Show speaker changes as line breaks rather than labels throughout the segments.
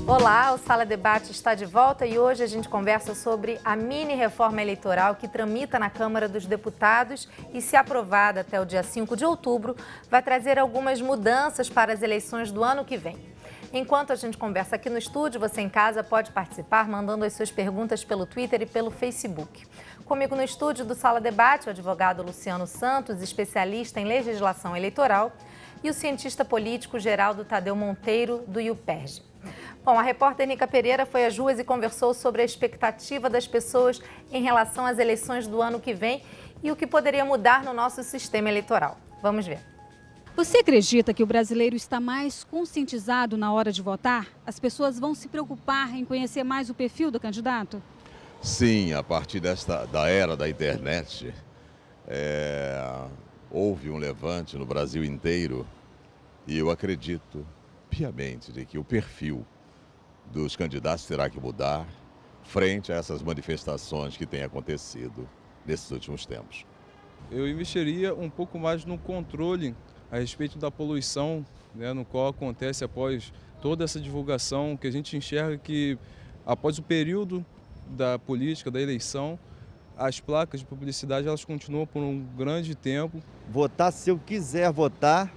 Olá, o Sala Debate está de volta e hoje a gente conversa sobre a mini-reforma eleitoral que tramita na Câmara dos Deputados e, se aprovada até o dia 5 de outubro, vai trazer algumas mudanças para as eleições do ano que vem. Enquanto a gente conversa aqui no estúdio, você em casa pode participar mandando as suas perguntas pelo Twitter e pelo Facebook. Comigo no estúdio do Sala Debate, o advogado Luciano Santos, especialista em legislação eleitoral, e o cientista político Geraldo Tadeu Monteiro, do IUPERJ. Bom, a repórter Nica Pereira foi às ruas e conversou sobre a expectativa das pessoas em relação às eleições do ano que vem e o que poderia mudar no nosso sistema eleitoral. Vamos ver.
Você acredita que o brasileiro está mais conscientizado na hora de votar? As pessoas vão se preocupar em conhecer mais o perfil do candidato?
Sim, a partir da era da internet, houve um levante no Brasil inteiro e eu acredito piamente de que o perfil dos candidatos terá que mudar frente a essas manifestações que têm acontecido nesses últimos tempos.
Eu investiria um pouco mais no controle a respeito da poluição, né, no qual acontece após toda essa divulgação, que a gente enxerga que após o período da política, da eleição, as placas de publicidade elas continuam por um grande tempo.
Votar se eu quiser votar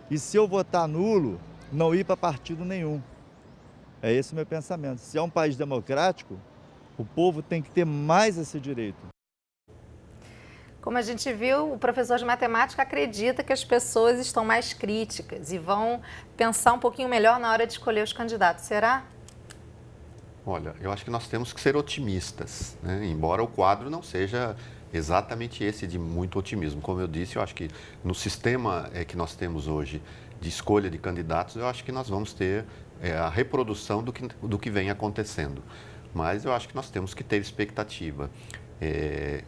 e se eu votar nulo, não ir para partido nenhum. É esse o meu pensamento. Se é um país democrático, o povo tem que ter mais esse direito.
Como a gente viu, o professor de matemática acredita que as pessoas estão mais críticas e vão pensar um pouquinho melhor na hora de escolher os candidatos. Será?
Olha, eu acho que nós temos que ser otimistas, né? Embora o quadro não seja exatamente esse de muito otimismo. Como eu disse, eu acho que no sistema que nós temos hoje de escolha de candidatos, eu acho que nós vamos ter a reprodução do que vem acontecendo. Mas eu acho que nós temos que ter expectativa.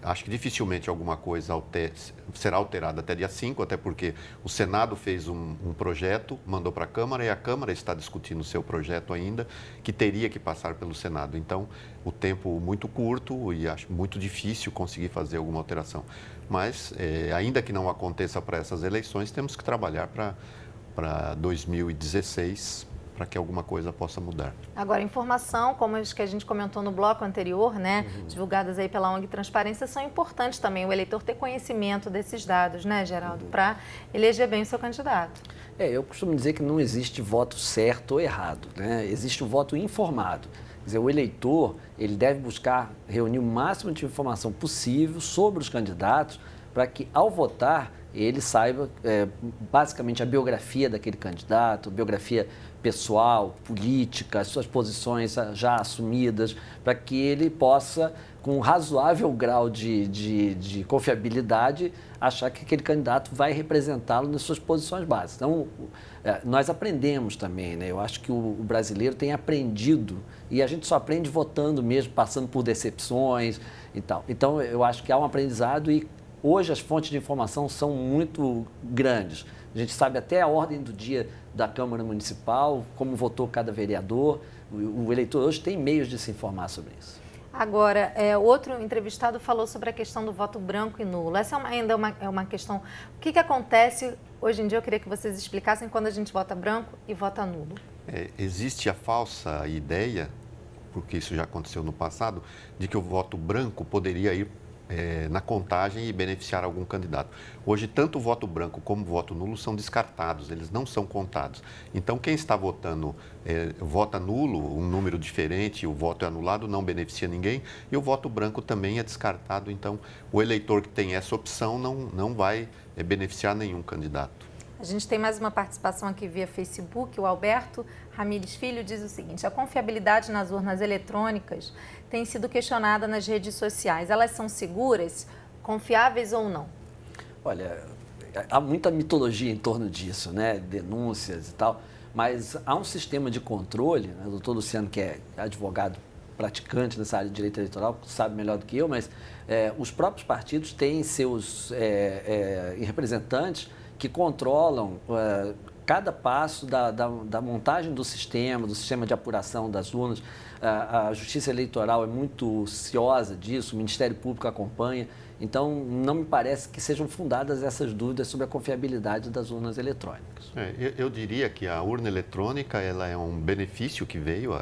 Acho que dificilmente alguma coisa será alterada até dia 5, até porque o Senado fez um projeto, mandou para a Câmara e a Câmara está discutindo o seu projeto ainda, que teria que passar pelo Senado. Então, o tempo muito curto e acho muito difícil conseguir fazer alguma alteração. Mas, ainda que não aconteça para essas eleições, temos que trabalhar para 2016, para que alguma coisa possa mudar.
Agora, informação, como as que a gente comentou no bloco anterior, né, divulgadas aí pela ONG Transparência, são importantes também, o eleitor ter conhecimento desses dados, né, Geraldo, para eleger bem o seu candidato.
Eu costumo dizer que não existe voto certo ou errado, né? Existe o voto informado. Quer dizer, o eleitor, ele deve buscar reunir o máximo de informação possível sobre os candidatos para que, ao votar, ele saiba basicamente a biografia daquele candidato, biografia pessoal, política, as suas posições já assumidas, para que ele possa, com um razoável grau de confiabilidade, achar que aquele candidato vai representá-lo nas suas posições básicas. Então, nós aprendemos também, né? Eu acho que o brasileiro tem aprendido, e a gente só aprende votando mesmo, passando por decepções e tal. Então, eu acho que há um aprendizado e hoje as fontes de informação são muito grandes. A gente sabe até a ordem do dia da Câmara Municipal, como votou cada vereador. O eleitor hoje tem meios de se informar sobre isso.
Agora, outro entrevistado falou sobre a questão do voto branco e nulo. Essa ainda é uma questão. O que acontece hoje em dia? Eu queria que vocês explicassem quando a gente vota branco e vota nulo.
Existe a falsa ideia, porque isso já aconteceu no passado, de que o voto branco poderia ir na contagem e beneficiar algum candidato. Hoje, tanto o voto branco como o voto nulo são descartados, eles não são contados. Então, quem está votando vota nulo, um número diferente, o voto é anulado, não beneficia ninguém, e o voto branco também é descartado. Então, o eleitor que tem essa opção não vai beneficiar nenhum candidato.
A gente tem mais uma participação aqui via Facebook. O Alberto Ramires Filho diz o seguinte: a confiabilidade nas urnas eletrônicas tem sido questionada nas redes sociais. Elas são seguras, confiáveis ou não?
Olha, há muita mitologia em torno disso, né? Denúncias e tal, mas há um sistema de controle, né? O doutor Luciano, que é advogado praticante nessa área de direito eleitoral, sabe melhor do que eu, mas os próprios partidos têm seus representantes que controlam cada passo da montagem do sistema de apuração das urnas. A Justiça Eleitoral é muito ciosa disso, o Ministério Público acompanha Então, não me parece que sejam fundadas essas dúvidas sobre a confiabilidade das urnas eletrônicas.
Eu diria que a urna eletrônica ela é um benefício que veio,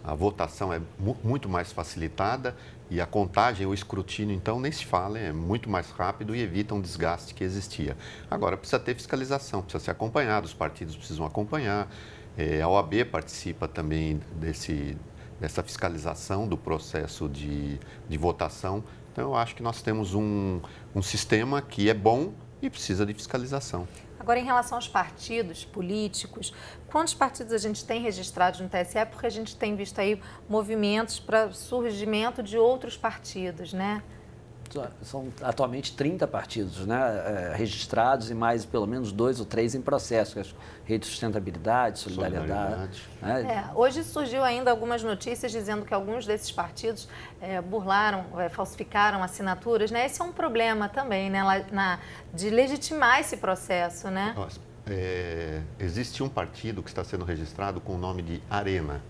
a votação é muito mais facilitada e a contagem, o escrutínio, então, nem se fala, é muito mais rápido e evita um desgaste que existia. Agora, precisa ter fiscalização, precisa ser acompanhado, os partidos precisam acompanhar, a OAB participa também dessa fiscalização do processo de votação. Então, eu acho que nós temos um sistema que é bom e precisa de fiscalização.
Agora, em relação aos partidos políticos, quantos partidos a gente tem registrados no TSE? Porque a gente tem visto aí movimentos para surgimento de outros partidos, né?
São atualmente 30 partidos, né, registrados e mais pelo menos 2 ou 3 em processo, que é a Rede de Sustentabilidade, Solidariedade. Né?
Hoje surgiu ainda algumas notícias dizendo que alguns desses partidos burlaram, falsificaram assinaturas, né? Esse é um problema também, né, de legitimar esse processo, né?
Existe um partido que está sendo registrado com o nome de Arena.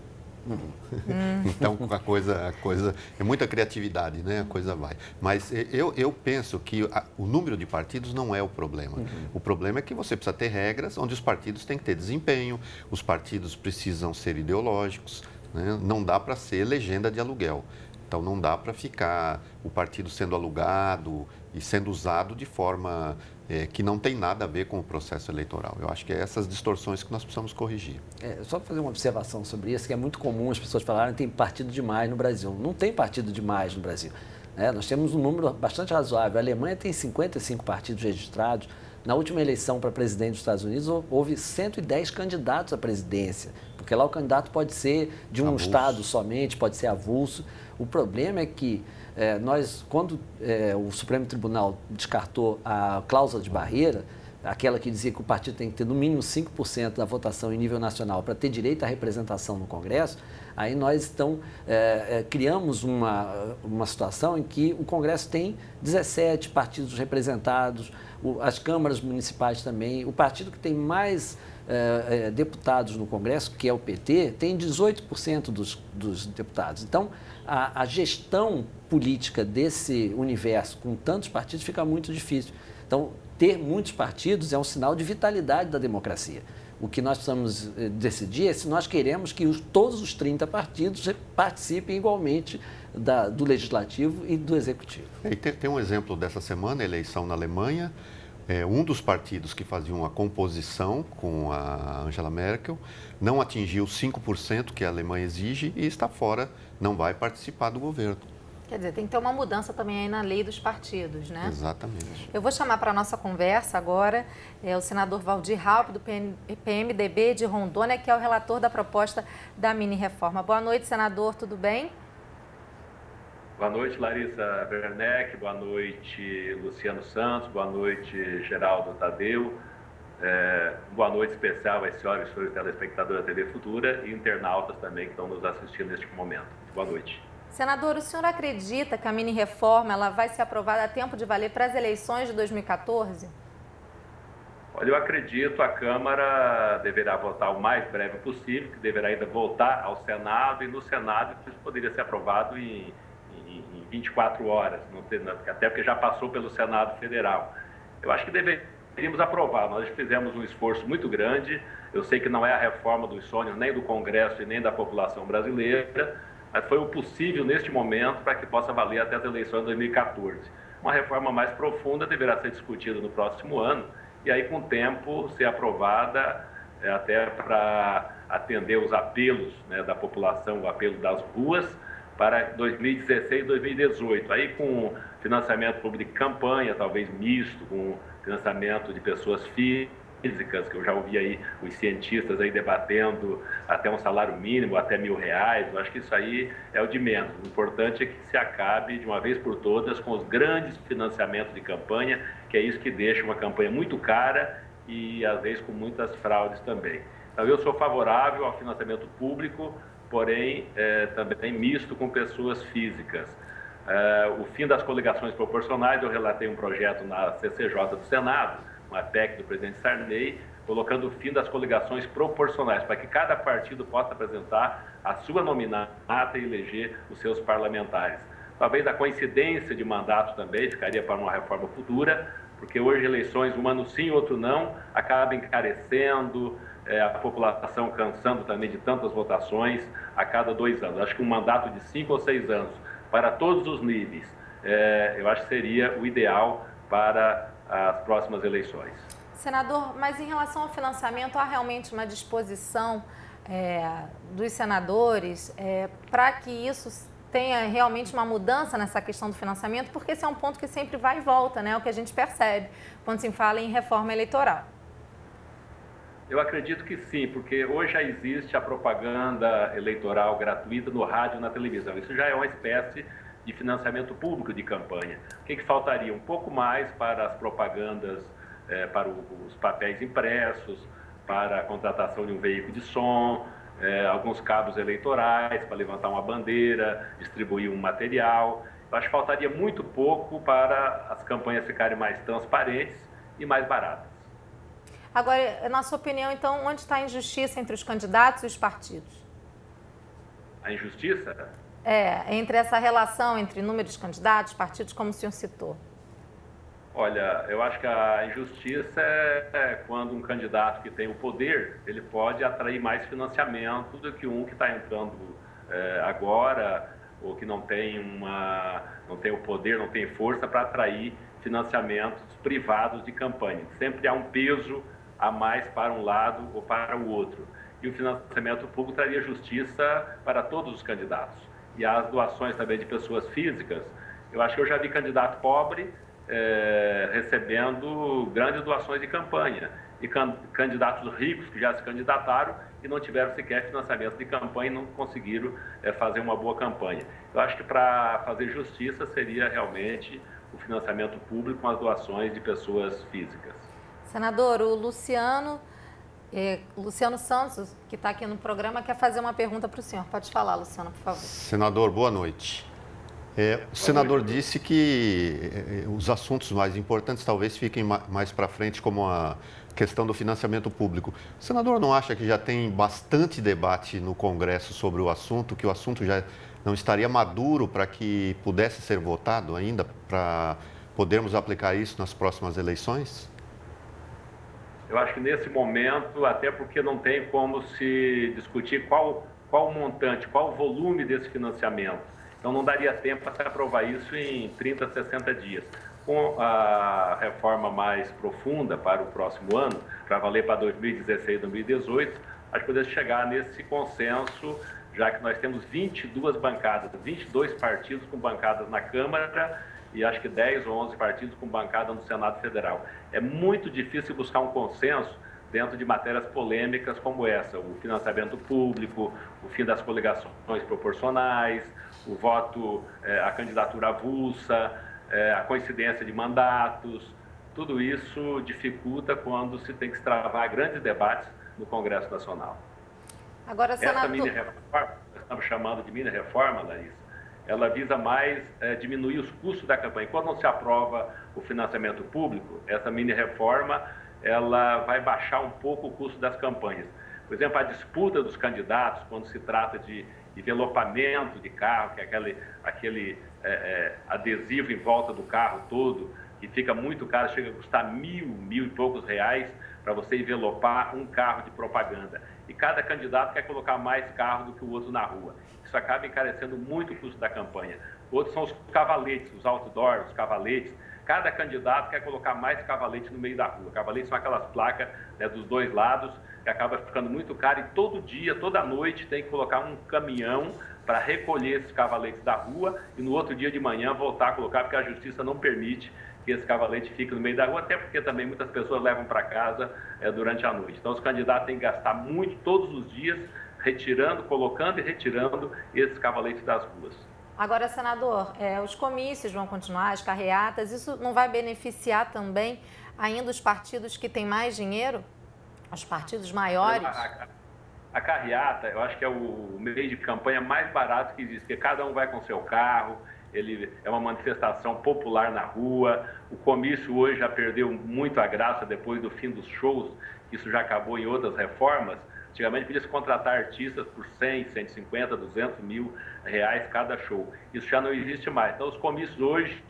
Então, a coisa é muita criatividade, né? A coisa vai. Mas eu penso que o número de partidos não é o problema. O problema é que você precisa ter regras onde os partidos têm que ter desempenho, os partidos precisam ser ideológicos, né? Não dá para ser legenda de aluguel. Então, não dá para ficar o partido sendo alugado e sendo usado de forma que não tem nada a ver com o processo eleitoral. Eu acho que é essas distorções que nós precisamos corrigir.
Só fazer uma observação sobre isso, que é muito comum as pessoas falarem que tem partido demais no Brasil. Não tem partido demais no Brasil. Nós temos um número bastante razoável. A Alemanha tem 55 partidos registrados. Na última eleição para presidente dos Estados Unidos, houve 110 candidatos à presidência, porque lá o candidato pode ser de um estado somente, pode ser avulso. O problema é que quando o Supremo Tribunal descartou a cláusula de barreira, aquela que dizia que o partido tem que ter no mínimo 5% da votação em nível nacional para ter direito à representação no Congresso, aí nós criamos uma situação em que o Congresso tem 17 partidos representados, as câmaras municipais também. O partido que tem mais deputados no Congresso, que é o PT, tem 18% dos deputados. Então, a gestão política desse universo com tantos partidos fica muito difícil. Então, ter muitos partidos é um sinal de vitalidade da democracia. O que nós precisamos decidir é se nós queremos que todos os 30 partidos participem igualmente do Legislativo e do Executivo.
E tem um exemplo dessa semana, a eleição na Alemanha. Um dos partidos que faziam a composição com a Angela Merkel não atingiu 5% que a Alemanha exige e está fora, não vai participar do governo.
Quer dizer, tem que ter uma mudança também aí na lei dos partidos, né?
Exatamente.
Eu vou chamar para a nossa conversa agora o senador Waldir Raupp, do PMDB de Rondônia, que é o relator da proposta da mini-reforma. Boa noite, senador, tudo bem?
Boa noite, Larissa Werneck, boa noite, Luciano Santos, boa noite, Geraldo Tadeu, boa noite especial às senhoras e senhores telespectadores da TV Futura e internautas também que estão nos assistindo neste momento. Boa noite.
Senador, o senhor acredita que a mini-reforma ela vai ser aprovada a tempo de valer para as eleições de 2014?
Olha, eu acredito, a Câmara deverá votar o mais breve possível, que deverá ainda voltar ao Senado, e no Senado isso poderia ser aprovado em 24 horas, até porque já passou pelo Senado Federal. Eu acho que deveríamos aprovar. Nós fizemos um esforço muito grande. Eu sei que não é a reforma dos sonhos nem do Congresso e nem da população brasileira, mas foi o possível neste momento para que possa valer até as eleições de 2014. Uma reforma mais profunda deverá ser discutida no próximo ano e aí, com o tempo, ser aprovada até para atender os apelos, né, da população, o apelo das ruas, para 2016 e 2018. Aí, com financiamento público de campanha, talvez misto, com financiamento de pessoas físicas, que eu já ouvi aí os cientistas aí debatendo até um salário mínimo, até R$1.000. Eu acho que isso aí é o de menos. O importante é que se acabe de uma vez por todas com os grandes financiamentos de campanha, que é isso que deixa uma campanha muito cara e às vezes com muitas fraudes também. Então eu sou favorável ao financiamento público, porém também misto com pessoas físicas. O fim das coligações proporcionais, eu relatei um projeto na CCJ do Senado, uma PEC do presidente Sarney, colocando o fim das coligações proporcionais, para que cada partido possa apresentar a sua nominata e eleger os seus parlamentares. Talvez a coincidência de mandatos também ficaria para uma reforma futura, porque hoje eleições, um ano sim, outro não, acaba encarecendo, a população cansando também de tantas votações a cada 2 anos. Acho que um mandato de 5 ou 6 anos para todos os níveis, eu acho que seria o ideal para as próximas eleições.
Senador, mas em relação ao financiamento, há realmente uma disposição dos senadores para que isso tenha realmente uma mudança nessa questão do financiamento? Porque esse é um ponto que sempre vai e volta, né? É o que a gente percebe quando se fala em reforma eleitoral.
Eu acredito que sim, porque hoje já existe a propaganda eleitoral gratuita no rádio e na televisão. Isso já é uma espécie de financiamento público de campanha. O que faltaria? Um pouco mais para as propagandas, para os papéis impressos, para a contratação de um veículo de som, alguns cabos eleitorais para levantar uma bandeira, distribuir um material. Eu acho que faltaria muito pouco para as campanhas ficarem mais transparentes e mais baratas.
Agora, na sua opinião, então, onde está a injustiça entre os candidatos e os partidos?
A injustiça?
Entre essa relação entre número de candidatos, partidos, como o senhor citou.
Olha, eu acho que a injustiça é quando um candidato que tem o poder, ele pode atrair mais financiamento do que um que está entrando agora, ou que não tem o poder, não tem força para atrair financiamentos privados de campanha. Sempre há um peso a mais para um lado ou para o outro. E o financiamento público traria justiça para todos os candidatos. E as doações também de pessoas físicas, eu acho que eu já vi candidato pobre recebendo grandes doações de campanha, e candidatos ricos que já se candidataram e não tiveram sequer financiamento de campanha e não conseguiram fazer uma boa campanha. Eu acho que para fazer justiça seria realmente o financiamento público com as doações de pessoas físicas.
Senador, o Luciano Santos, que está aqui no programa, quer fazer uma pergunta para o senhor. Pode falar, Luciano, por favor.
Senador, boa noite. O senador disse que os assuntos mais importantes talvez fiquem mais para frente, como a questão do financiamento público. O senador não acha que já tem bastante debate no Congresso sobre o assunto, que o assunto já não estaria maduro para que pudesse ser votado ainda, para podermos aplicar isso nas próximas eleições?
Eu acho que nesse momento, até porque não tem como se discutir qual o montante, qual o volume desse financiamento. Então não daria tempo para se aprovar isso em 30, 60 dias. Com a reforma mais profunda para o próximo ano, para valer para 2016 e 2018, acho que podemos chegar nesse consenso, já que nós temos 22 bancadas, 22 partidos com bancadas na Câmara e acho que 10 ou 11 partidos com bancada no Senado Federal. É muito difícil buscar um consenso dentro de matérias polêmicas como essa, o financiamento público, o fim das coligações proporcionais, o voto, a candidatura avulsa, a coincidência de mandatos. Tudo isso dificulta quando se tem que extravar grandes debates no Congresso Nacional.
Agora, senador...
Essa mini-reforma, nós estamos chamando de mini-reforma, Larissa, ela visa mais diminuir os custos da campanha. Quando não se aprova o financiamento público, essa mini-reforma ela vai baixar um pouco o custo das campanhas. Por exemplo, a disputa dos candidatos, quando se trata de envelopamento de carro, que é aquele adesivo em volta do carro todo, que fica muito caro, chega a custar mil e poucos reais para você envelopar um carro de propaganda. E cada candidato quer colocar mais carro do que o outro na rua. Isso acaba encarecendo muito o custo da campanha. Outros são os cavaletes, os outdoors, os cavaletes. Cada candidato quer colocar mais cavalete no meio da rua. Cavaletes são aquelas placas dos dois lados, que acaba ficando muito caro, e todo dia, toda noite, tem que colocar um caminhão para recolher esses cavaletes da rua e no outro dia de manhã voltar a colocar, porque a justiça não permite que esse cavalete fique no meio da rua, até porque também muitas pessoas levam para casa durante a noite. Então, os candidatos têm que gastar muito todos os dias, retirando, colocando e retirando esses cavaletes das ruas.
Agora, senador, os comícios vão continuar, as carreatas, isso não vai beneficiar também ainda os partidos que têm mais dinheiro? Os partidos maiores?
A carreata, eu acho que é o meio de campanha mais barato que existe, porque cada um vai com seu carro, ele é uma manifestação popular na rua. O comício hoje já perdeu muito a graça depois do fim dos shows, isso já acabou em outras reformas, Antigamente podia se contratar artistas por 100, 150, 200 mil reais cada show. Isso já não existe mais. Então os comícios hoje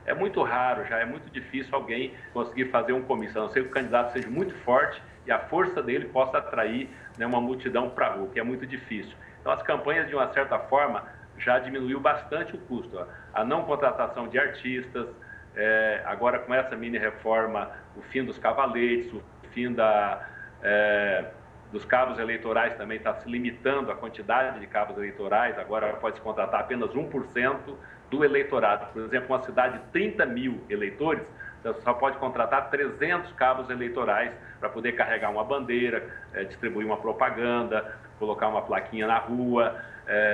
é muito raro, já é muito difícil alguém conseguir fazer um comício, a não ser que o candidato seja muito forte e a força dele possa atrair, né, uma multidão para a rua, que é muito difícil. Então as campanhas, de uma certa forma, já diminuiu bastante o custo. A não contratação de artistas, agora com essa mini reforma, o fim dos cavaletes, o fim dos cabos eleitorais também está se limitando a quantidade de cabos eleitorais, agora pode-se contratar apenas 1% do eleitorado. Por exemplo, uma cidade de 30 mil eleitores, você só pode contratar 300 cabos eleitorais para poder carregar uma bandeira, distribuir uma propaganda, colocar uma plaquinha na rua,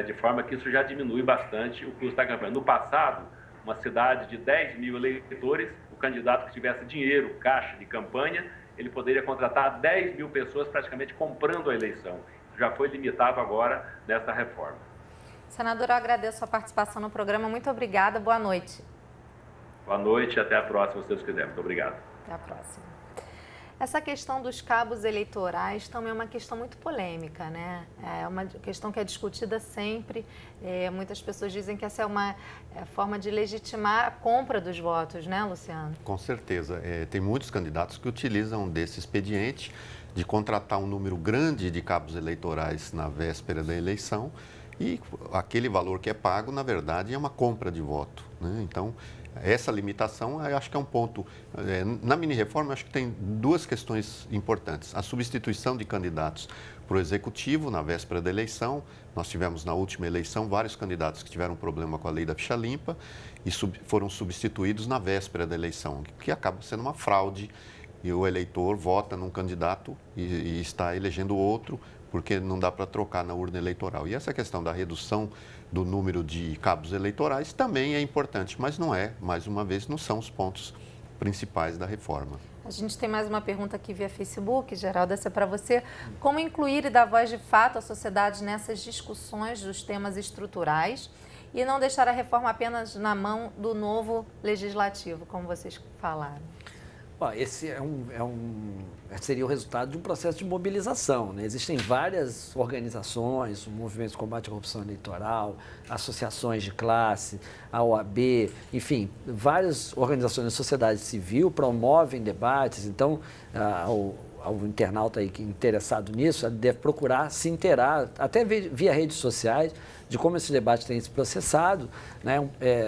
de forma que isso já diminui bastante o custo da campanha. No passado, uma cidade de 10 mil eleitores, o candidato que tivesse dinheiro, caixa de campanha, ele poderia contratar 10 mil pessoas praticamente comprando a eleição. Isso já foi limitado agora nessa reforma.
Senador, eu agradeço a participação no programa. Muito obrigada. Boa noite.
Boa noite e até a próxima, se Deus quiser. Muito obrigado.
Até a próxima. Essa questão dos cabos eleitorais também é uma questão muito polêmica, né? É uma questão que é discutida sempre. Muitas pessoas dizem que essa é uma forma de legitimar a compra dos votos, né, Luciano?
Com certeza. Tem muitos candidatos que utilizam desse expediente de contratar um número grande de cabos eleitorais na véspera da eleição e aquele valor que é pago, na verdade, é uma compra de voto, né? Então, essa limitação, eu acho que é um ponto. Na mini-reforma, eu acho que tem duas questões importantes. A substituição de candidatos para o Executivo na véspera da eleição. Nós tivemos na última eleição vários candidatos que tiveram problema com a lei da ficha limpa e foram substituídos na véspera da eleição, que acaba sendo uma fraude e o eleitor vota num candidato e está elegendo outro porque não dá para trocar na urna eleitoral. E essa questão da redução do número de cabos eleitorais também é importante, mas não é, mais uma vez, não são os pontos principais da reforma.
A gente tem mais uma pergunta aqui via Facebook, Geraldo, essa é para você. Como incluir e dar voz de fato à sociedade nessas discussões dos temas estruturais e não deixar a reforma apenas na mão do novo legislativo, como vocês falaram?
Esse seria o resultado de um processo de mobilização, né? Existem várias organizações, o Movimento de Combate à Corrupção Eleitoral, associações de classe, a OAB, enfim, várias organizações da sociedade civil promovem debates. Então, ao internauta aí interessado nisso, deve procurar se inteirar, até via redes sociais, de como esse debate tem se processado, né?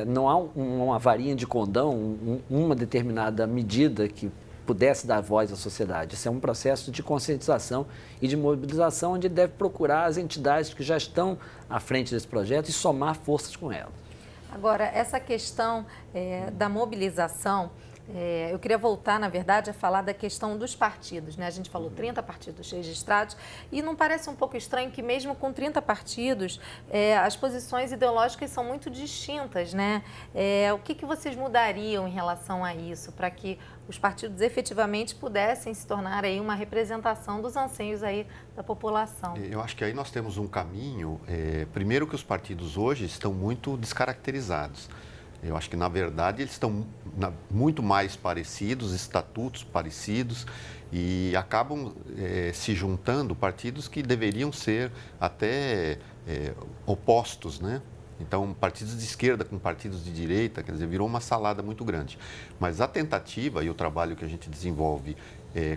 Não há uma varinha de condão, uma determinada medida que pudesse dar voz à sociedade. Isso é um processo de conscientização e de mobilização, onde deve procurar as entidades que já estão à frente desse projeto e somar forças com elas.
Agora, essa questão da mobilização, eu queria voltar, na verdade, a falar da questão dos partidos, né? A gente falou 30 partidos registrados e não parece um pouco estranho que mesmo com 30 partidos, as posições ideológicas são muito distintas, né? O que vocês mudariam em relação a isso, para que os partidos efetivamente pudessem se tornar aí uma representação dos anseios aí da população?
Eu acho que aí nós temos um caminho, primeiro que os partidos hoje estão muito descaracterizados. Eu acho que, na verdade, eles estão muito mais parecidos, estatutos parecidos, e acabam se juntando partidos que deveriam ser até opostos, né? Então, partidos de esquerda com partidos de direita, quer dizer, virou uma salada muito grande. Mas a tentativa e o trabalho que a gente desenvolve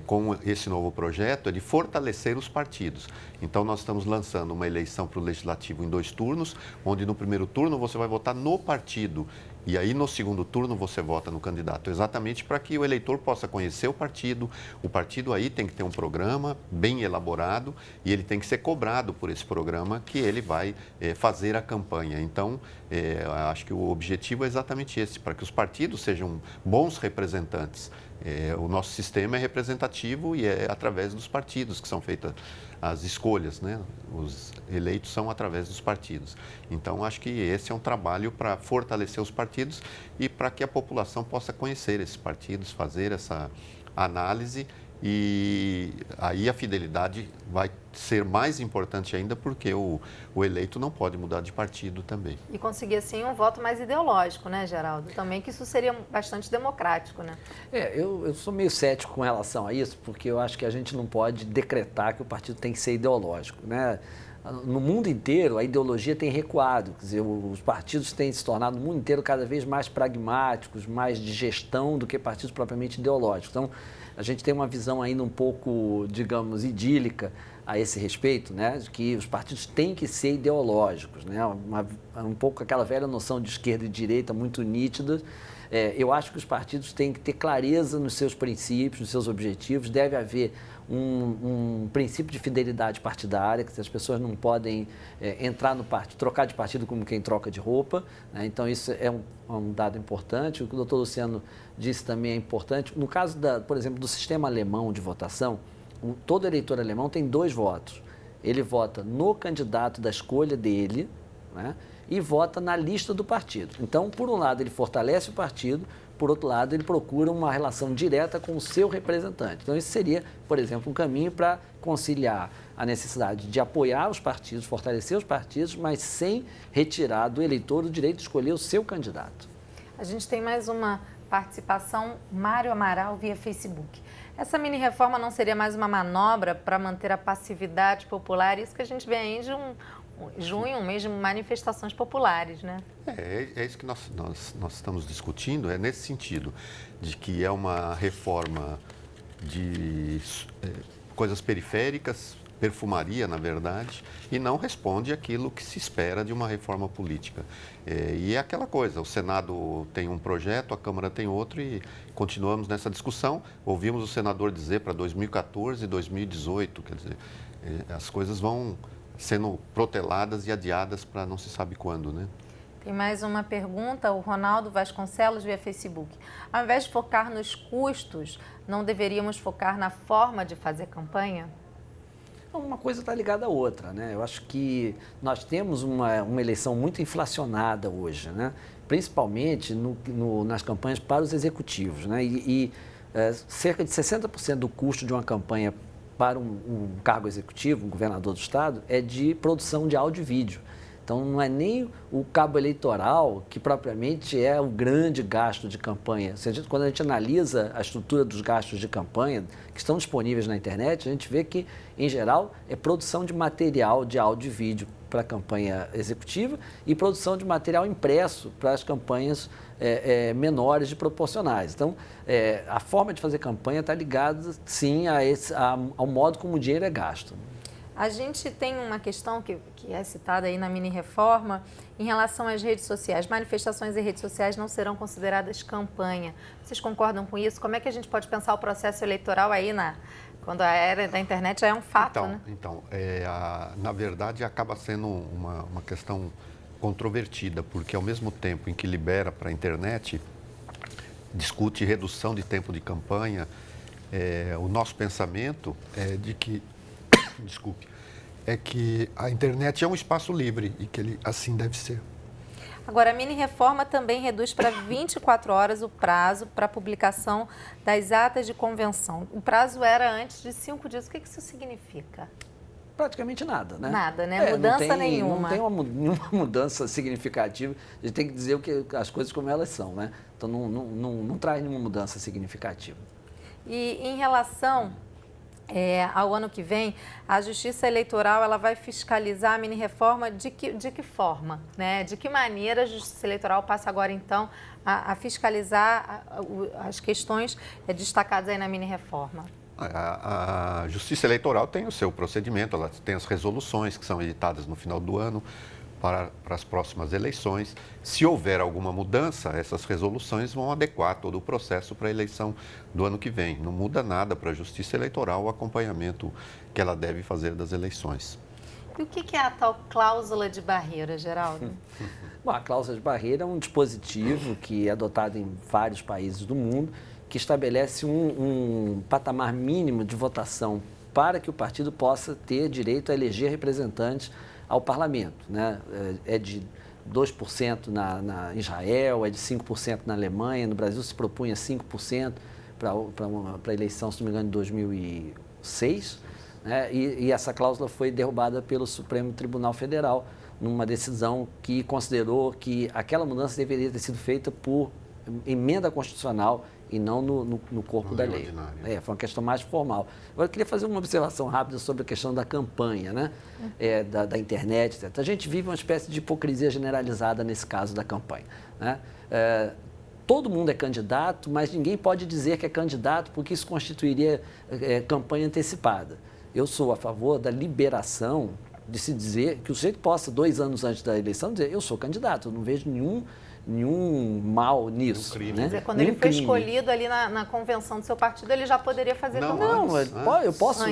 com esse novo projeto é de fortalecer os partidos. Então, nós estamos lançando uma eleição para o Legislativo em 2 turnos, onde no primeiro turno você vai votar no partido e aí no segundo turno você vota no candidato, exatamente para que o eleitor possa conhecer o partido aí tem que ter um programa bem elaborado e ele tem que ser cobrado por esse programa que ele vai fazer a campanha. Então, acho que o objetivo é exatamente esse, para que os partidos sejam bons representantes. O nosso sistema é representativo e é através dos partidos que são feitas as escolhas, né? Os eleitos são através dos partidos. Então, acho que esse é um trabalho para fortalecer os partidos e para que a população possa conhecer esses partidos, fazer essa análise e aí a fidelidade vai ser mais importante ainda, porque o eleito não pode mudar de partido também.
E conseguir, assim, um voto mais ideológico, né, Geraldo? Também que isso seria bastante democrático, né?
Eu sou meio cético com relação a isso, porque eu acho que a gente não pode decretar que o partido tem que ser ideológico, né? No mundo inteiro, a ideologia tem recuado, quer dizer, os partidos têm se tornado no mundo inteiro cada vez mais pragmáticos, mais de gestão do que partidos propriamente ideológicos. Então, a gente tem uma visão ainda um pouco, digamos, idílica a esse respeito, né, de que os partidos têm que ser ideológicos, né, um pouco aquela velha noção de esquerda e direita muito nítida. Eu acho que os partidos têm que ter clareza nos seus princípios, nos seus objetivos, deve haver um princípio de fidelidade partidária, que as pessoas não podem entrar no partido, trocar de partido como quem troca de roupa, né? Então isso é um dado importante. O que o doutor Luciano disse também é importante. No caso, por exemplo, do sistema alemão de votação, todo eleitor alemão tem 2 votos. Ele vota no candidato da escolha dele, né? E vota na lista do partido. Então, por um lado, ele fortalece o partido, por outro lado, ele procura uma relação direta com o seu representante. Então, isso seria, por exemplo, um caminho para conciliar a necessidade de apoiar os partidos, fortalecer os partidos, mas sem retirar do eleitor o direito de escolher o seu candidato.
A gente tem mais uma participação, Mário Amaral, via Facebook. Essa mini-reforma não seria mais uma manobra para manter a passividade popular? Isso que a gente vê aí de junho, um mês de manifestações populares, né?
É isso que nós estamos discutindo, é nesse sentido, de que é uma reforma de coisas periféricas, perfumaria, na verdade, e não responde àquilo que se espera de uma reforma política. E é aquela coisa, o Senado tem um projeto, a Câmara tem outro e continuamos nessa discussão. Ouvimos o senador dizer para 2014 e 2018, quer dizer, as coisas vão sendo proteladas e adiadas para não se sabe quando, né?
Tem mais uma pergunta, o Ronaldo Vasconcelos via Facebook. Ao invés de focar nos custos, não deveríamos focar na forma de fazer campanha?
Uma coisa está ligada à outra, né? Eu acho que nós temos uma eleição muito inflacionada hoje, né? Principalmente nas campanhas para os executivos, né? Cerca de 60% do custo de uma campanha para um cargo executivo, um governador do estado, é de produção de áudio e vídeo. Então, não é nem o cabo eleitoral que propriamente é o grande gasto de campanha. Quando a gente analisa a estrutura dos gastos de campanha que estão disponíveis na internet, a gente vê que, em geral, é produção de material de áudio e vídeo para a campanha executiva e produção de material impresso para as campanhas menores de proporcionais. Então, a forma de fazer campanha está ligada, sim, ao modo como o dinheiro é gasto.
A gente tem uma questão que é citada aí na mini-reforma em relação às redes sociais. Manifestações em redes sociais não serão consideradas campanha. Vocês concordam com isso? Como é que a gente pode pensar o processo eleitoral aí quando a era da internet já é um fato, né?
Então, na verdade, acaba sendo uma questão controvertida, porque ao mesmo tempo em que libera para a internet, discute redução de tempo de campanha, o nosso pensamento é de que é que a internet é um espaço livre e que ele assim deve ser.
Agora, a mini-reforma também reduz para 24 horas o prazo para a publicação das atas de convenção. O prazo era antes de 5 dias. O que isso significa?
Praticamente nada, né?
Nada, né? Mudança nenhuma.
Não tem nenhuma mudança significativa. A gente tem que dizer as coisas como elas são, né? Então, não traz nenhuma mudança significativa.
E em relação ao ano que vem, a Justiça Eleitoral ela vai fiscalizar a mini-reforma de que forma? Né? De que maneira a Justiça Eleitoral passa agora, então, a fiscalizar as questões destacadas aí na mini-reforma?
A Justiça Eleitoral tem o seu procedimento, ela tem as resoluções que são editadas no final do ano para as próximas eleições. Se houver alguma mudança, essas resoluções vão adequar todo o processo para a eleição do ano que vem. Não muda nada para a Justiça Eleitoral o acompanhamento que ela deve fazer das eleições.
E o que é a tal cláusula de barreira, Geraldo?
Bom, a cláusula de barreira é um dispositivo que é adotado em vários países do mundo, que estabelece um patamar mínimo de votação para que o partido possa ter direito a eleger representantes ao parlamento, né? É de 2% na Israel, é de 5% na Alemanha, no Brasil se propunha 5%, para a eleição, se não me engano, de 2006, né? E essa cláusula foi derrubada pelo Supremo Tribunal Federal, numa decisão que considerou que aquela mudança deveria ter sido feita por emenda constitucional e não no corpo da lei. Foi uma questão mais formal. Agora, eu queria fazer uma observação rápida sobre a questão da campanha, né? Da internet, etc. A gente vive uma espécie de hipocrisia generalizada nesse caso da campanha, né? Todo mundo é candidato, mas ninguém pode dizer que é candidato porque isso constituiria campanha antecipada. Eu sou a favor da liberação de se dizer que o sujeito possa, 2 anos antes da eleição, dizer eu sou candidato, eu não vejo nenhum mal nisso.
Quer dizer, quando ele foi escolhido ali na convenção do seu partido, ele já poderia fazer campanha.
Eu posso,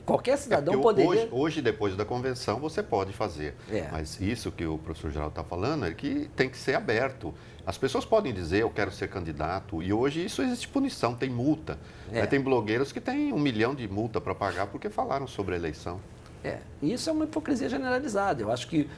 qualquer cidadão poderia...
Hoje, depois da convenção, você pode fazer. Mas isso que o professor Geraldo está falando é que tem que ser aberto. As pessoas podem dizer, eu quero ser candidato, e hoje isso existe punição, tem multa. Tem blogueiros que têm 1 milhão de multa para pagar porque falaram sobre a eleição.
Isso é uma hipocrisia generalizada. Eu acho que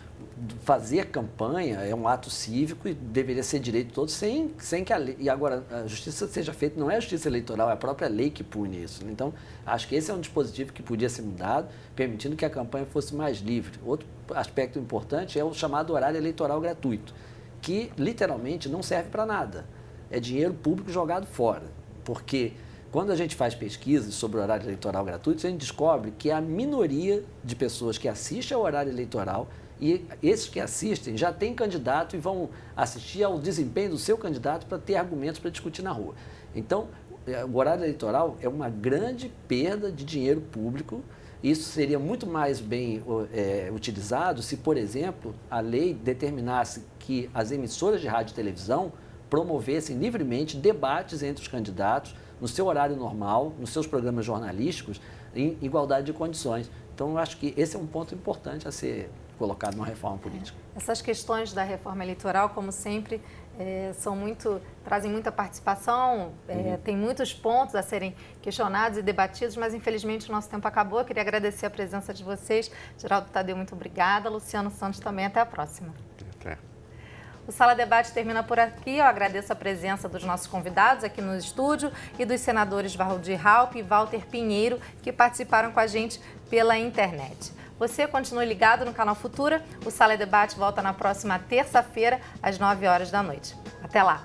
fazer campanha é um ato cívico e deveria ser direito de todos, sem que a lei... E agora, a justiça seja feita, não é a justiça eleitoral, é a própria lei que pune isso. Então, acho que esse é um dispositivo que podia ser mudado, permitindo que a campanha fosse mais livre. Outro aspecto importante é o chamado horário eleitoral gratuito, que literalmente não serve para nada. É dinheiro público jogado fora, porque... Quando a gente faz pesquisas sobre o horário eleitoral gratuito, a gente descobre que a minoria de pessoas que assistem ao horário eleitoral e esses que assistem já têm candidato e vão assistir ao desempenho do seu candidato para ter argumentos para discutir na rua. Então, o horário eleitoral é uma grande perda de dinheiro público. Isso seria muito mais bem utilizado se, por exemplo, a lei determinasse que as emissoras de rádio e televisão promovessem livremente debates entre os candidatos no seu horário normal, nos seus programas jornalísticos, em igualdade de condições. Então, eu acho que esse é um ponto importante a ser colocado numa reforma política.
Essas questões da reforma eleitoral, como sempre, trazem muita participação, tem muitos pontos a serem questionados e debatidos, mas infelizmente o nosso tempo acabou. Eu queria agradecer a presença de vocês. Geraldo Tadeu, muito obrigada. Luciano Santos também. Até a próxima.
Até.
O Sala Debate termina por aqui. Eu agradeço a presença dos nossos convidados aqui no estúdio e dos senadores Valdir Raupp e Walter Pinheiro, que participaram com a gente pela internet. Você continue ligado no canal Futura. O Sala Debate volta na próxima terça-feira, às 9 horas da noite. Até lá!